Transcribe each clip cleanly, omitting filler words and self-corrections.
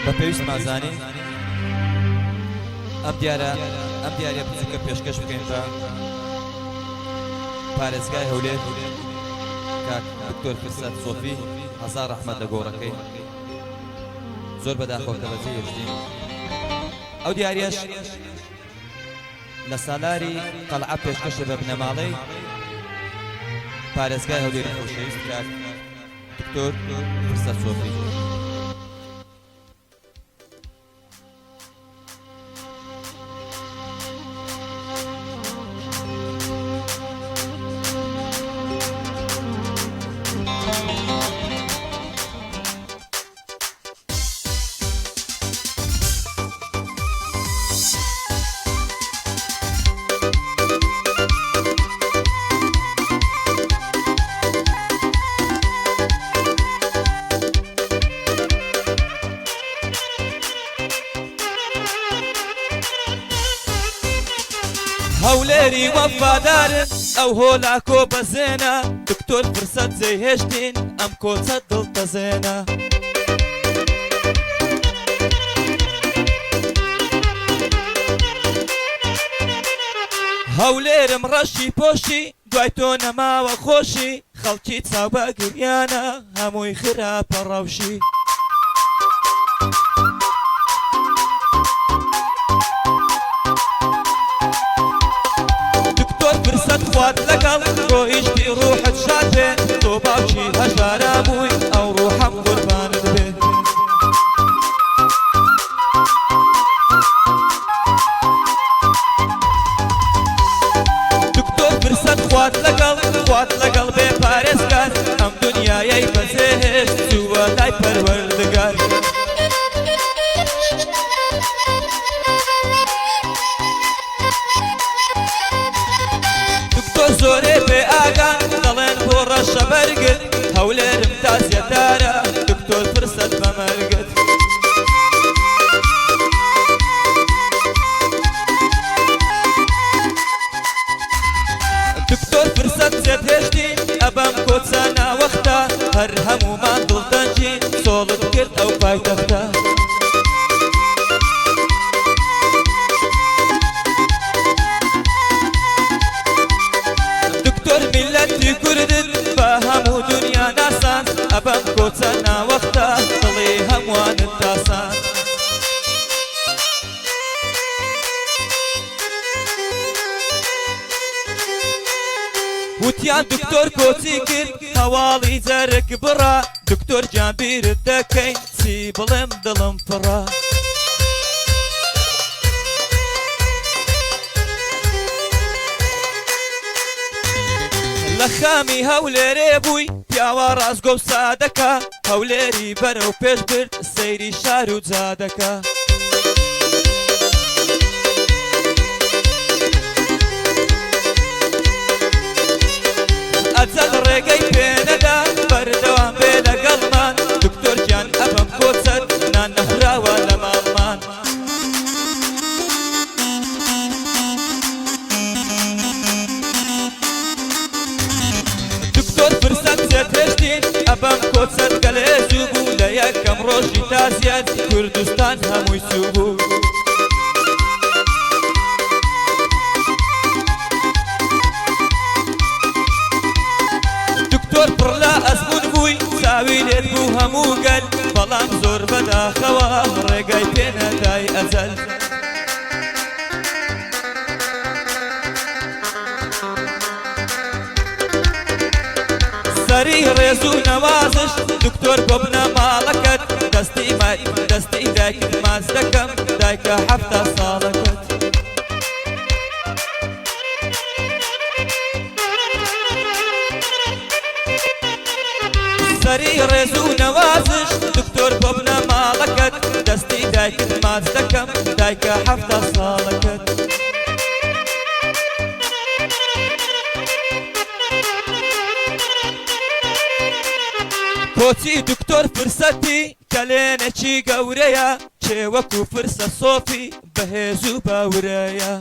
بە پێویستمان زانین ئەم دیارە بچووکە پێشکەش بکەین بە پارێزگای هەولێر کاک دکتۆر فرسەت سۆفی هەزار ڕەحمەت لە گۆڕەکەی زۆر بەداخەوە بەجێ هێشتین ئەو دیاریەش لە سالاری قەڵعە پێشکەشە بە بنەماڵەی پارێزگای هەولێری خۆشەویست کاک دکتۆر فرسەت سۆفی هەولێری وەفادارن ئەو هۆلا کۆ بەزێنە دکتۆر فرسەت جێهێشتین ئەم کۆچە دڵتەزێنە هەولێرم ڕەشی پۆشی دوای تۆ نەماوە خۆشی خەڵکی چاو بە گریانە هەمووی خراپە ڕەوشی خوات لەگەڵ ڕۆیشتی ڕوحت شاد بێ تۆ باوکی هەژارە بووی ئەو ڕوحەم قوربانت بێ دکتۆر فرسەت خوات لەگەڵ بێ پارێزگار ئەم دنیایەی بەجێهێشت چووە لای پەروەردگار زۆرێ بێ ئاگان دەڵێن بۆ ڕەشە بەرگت هەولێرم تازیەدارە دکتۆر فرسەت بەمەرگت دکتۆر فرسەت جێهێشتی ئەبەم کۆچە ناوەختە هەر هەموومان دڵدەنجین سۆڵت کرد ئەو پایتەختە ملەتی کوردت بە هەموو دنیا ناسان ئەبەم کۆچە ناوەختە دڵی هەمووانت تاسان وتیان دکتۆر کۆچی کرد هەواڵی جەرگ بڕا دکتۆر جانبیرت دەکەین چی بڵێم دڵم پڕە لە خامی هەولێرێ بووی پیاوە ڕازگۆ و سادەکە هەولێری بەرەو پێش برد سەیری شار و جادەکە ئەجەل ڕێگەی پێنەدا بەردەوام بێ لەگەڵمان دکتۆر گیان ئەبەم کۆچەت نان نەخراوە لە ماڵمان دکتۆر فرسەت جێهێشتین ئەبەم کۆچەت گەلێ زوو بوو لە یەکەم ڕۆژی تازیەت کوردستان هەمووی چوو بوو دکتۆر پڕ لە ئەزمون بووی چاوی لێت بوو هەموو گەل بەڵام زۆر بەداخەوە ڕێگای پێنەدای ئەجەل سەری ڕێز و نەوازش دکتۆر بۆ بنە ماڵەکەت دەستی دایکت ماچ دەکەم دایکە هەفتە ساڵەکەت سەری ڕێز و نەوازش دکتۆر بۆ بنە ماڵەکەت دەستی دایکت ماچ دەکەم دایکە هەفتە ساڵەکەت کۆچی دکتۆر فرسەتی کەلێنێکی گەورەیە کێ وەکو فرسە سۆفی بەهێز و باورەیە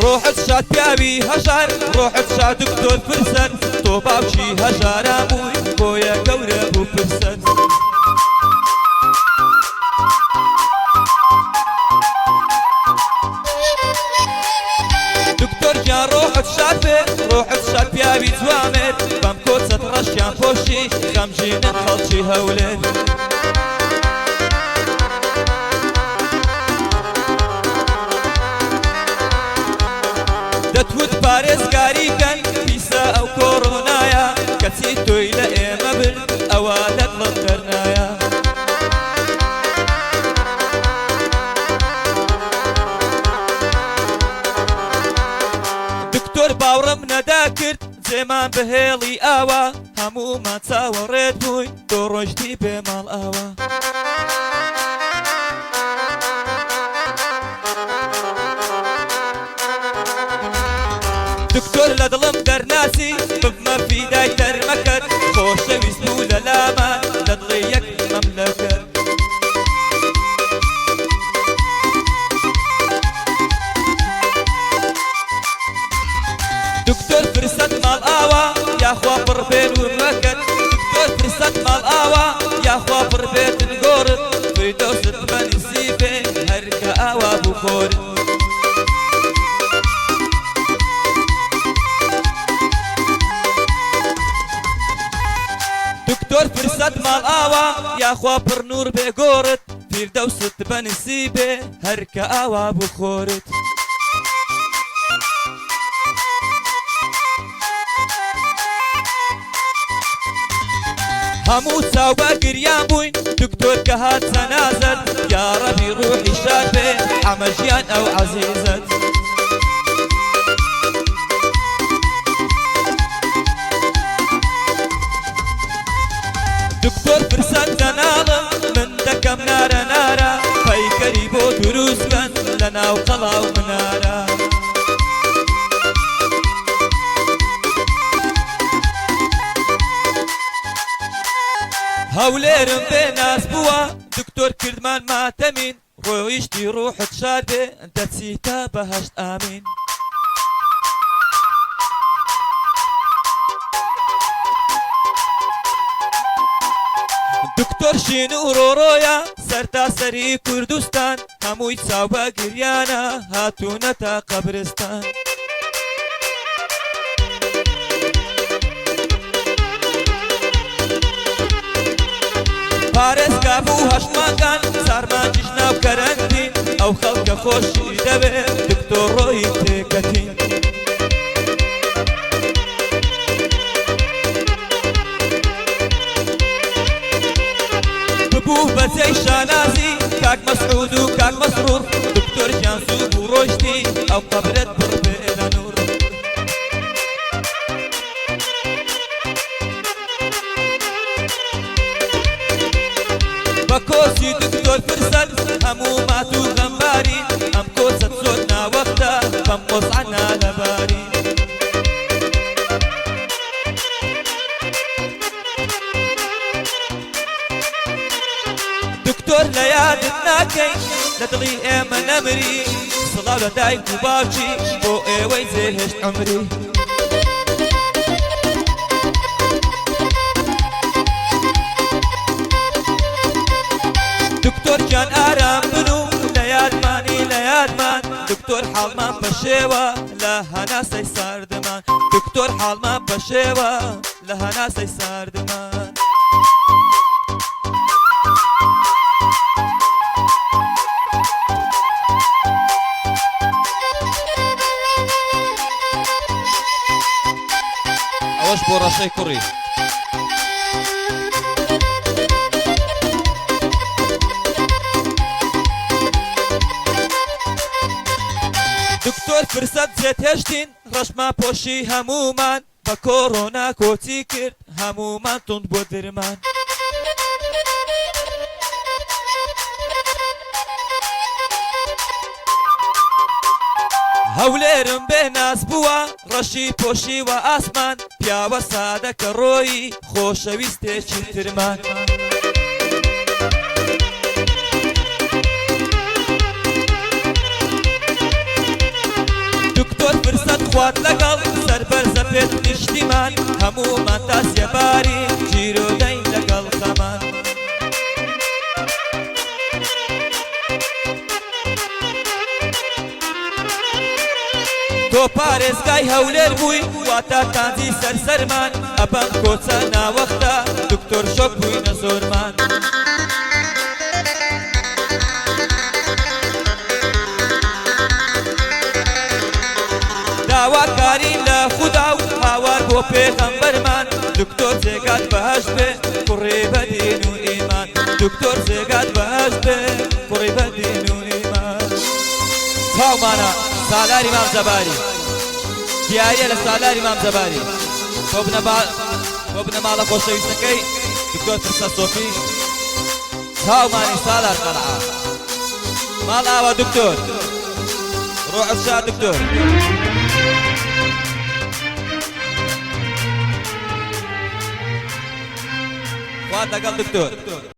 ڕۆحت شاد پیاوی هەژار ڕۆحت شاد دکتۆر فرسەر تۆ باوکی هەژارا بووی بۆیە گەورە بوو فرسەر دکتۆر گیان ڕۆحت شاد بێ ڕۆحت شاد پیاوی جوامێت بەم کۆچەت ڕەشیان پۆشی خەمگینە خەڵکی هەولێر دەتوت پارێزگاریکەن پیسە ئەو کۆڕۆنایە کەچی تۆی لە ئێمە بر ئەوە لەدڵت دەرنایە دکتۆر باوڕم نەدا کرد جێمان بەهێڵی ئاوە هەموومان چاوەڕێت بووین تۆ ڕۆیشتی بێماڵ ئاوە دکتۆر لە دڵم دەرناسی ببمە فیدای دەرمەکەت خۆشەویست بوو لە لامان لە دڵی یەک مەملەکەت دکتۆر فرسەت ماڵ ئاوا یاخوا پڕ بێ نورمەکەت دکتۆر فرسەت ماڵ ئاوا یاخوا پڕ بێتن گۆڕت فردۆست بەنسیبێ هەر کە ئاوا بوو خۆرت دکتۆر فرسەت ماڵ ئاوا یاخوا پڕ نور بێ گۆڕت فردۆست بەنسیبێ هەر کە ئاوا بوو خۆرت هەموو چاو بە گریان بووین دکتۆر کە هات جەنازەت یا ڕەبی ڕوحی شاد بێ حەمە ژیان ئەو عەزیزەت دکتۆر فرسەت دەناڵم من دەکەم نارە نارە پەیکەری بۆ دروست بن لە ناو قەڵاو منارە هەولێرم بێ ناز بووە دکتۆر کردمان ماتەمین ڕۆیشتی ڕوحت شاد بێ دەچیتە بەهەشت ئامین دکتۆر شین و ڕۆڕۆیە سەرتاسەری کوردستان هەمووی چاو بە گریانە هاتوونەتە قەبرستان پارێزگا بوو هەشمانگان سارمانجیش ناو کەرەندین ئەو خەڵکە خۆشی دەوێت دکتۆر ڕۆی تێکەتین ببوو بەجێی شانازی کاک مەسعود و کاک مەسرور دکتۆر گیان زوو بوو ڕۆیشتی ئەو قەبرت پڕ بێ لە نور بە کۆچی دکتۆر فرسەت هەموو مات و غەمباری ئەم کۆچەت زۆر ناوەختە بەم قۆزعەنە لەباری دکتۆر لە یادت ناکەین لە دڵی ئێمە نەمری سڵاو لە دایک و باوکی بۆ ئێوەی جێهێشت عومری دکتۆر گیان ئارام بن و لە یادمانی لە یادمان دکتۆر حاڵمان بەشێوە لە هەناسەی ساردمان دکتۆر حاڵمان بەشێوە لە هەناسەی ساردمان ئەوەش بۆ ڕەشەی کوڕی دکتۆر فرسەت جێتێشتین ڕەشما پۆشی هەموومان بە کۆڕۆنا کۆچی کرد هەموومان توند بۆ درمان هەولێرم بێ ناز بووە ڕەشی پۆشی و ئاسمان پیاوە سادەکە ڕۆیی خۆشەویستێکی ترمان خوات لەگەڵ سەر بەرزە پێت نیشتیمان هەموومان تاسیە باری جیرۆدەین لەگەڵ خەمان تۆ پارێزگای هەولێر بووی واتە تانزی سەرسەرمان ئەبەم کۆچە ناوەختە دکتۆر شۆک بووینە زۆرمان داواکاری لە خودا و هاوار بۆ پێغەمبەرمان دکتۆر جێگات بەهەشت بێ کوڕێ بە دین و ئیمان دکتۆر جێگات بەهەشت بێ کوڕێ بە دین و ئیمان چاومانە سالاری مام زەباری دیارە لە سالاری مام زەباری بۆ بنە ماڵە خۆشەویستەکەی دکتۆر فرسە سۆفی چاومانی سالار قەلعە ماڵ ئاوا دکتۆر ڕۆحت شاد دکتۆر خوات لەگەڵ دکتۆر